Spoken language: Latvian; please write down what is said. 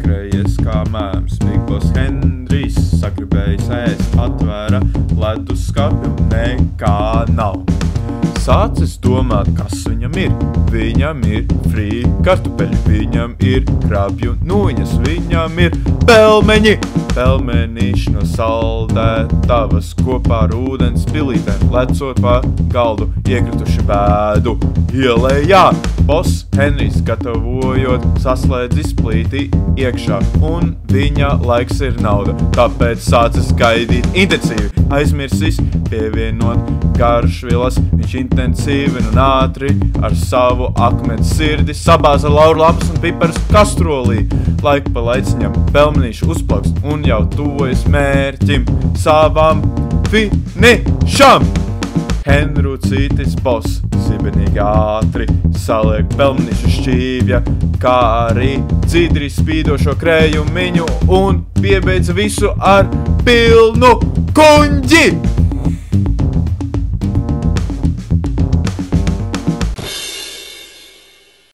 Sakrējies kā mēms, Big Boss Henrijs sagribējis ēst, atvēra leduskapi un nekā nav. Sācis domāt, kas viņam ir. Viņam ir frī kartupeļi, viņam ir krabju nūjiņas, viņam ir pelmeņi. Pelmenīši no saldētavas kopā ar ūdens pilītēm, lecot pa galdu, iekrituši bēdu ielējā. Boss Henrijs gatavojot saslēdz izplīti iekšā, un viņa laiks ir nauda, tāpēc sācis gaidīt intensīvi. Aizmirsis pievienot garšvielas, viņš intensīvi un ātri ar savu akmens sirdi sabāza laurlapas un piparus kastrolī. Laika pa laiciņam pelmenīši uzplaukst un jau tuvojas mērķim savam finišam. Henrucītis Boss zibenīgi ātri saliek pelmenīšu šķīvja, kā arī dzidri spīdošo krējumiņu un piebeidza visu ar pilnu kuņģi.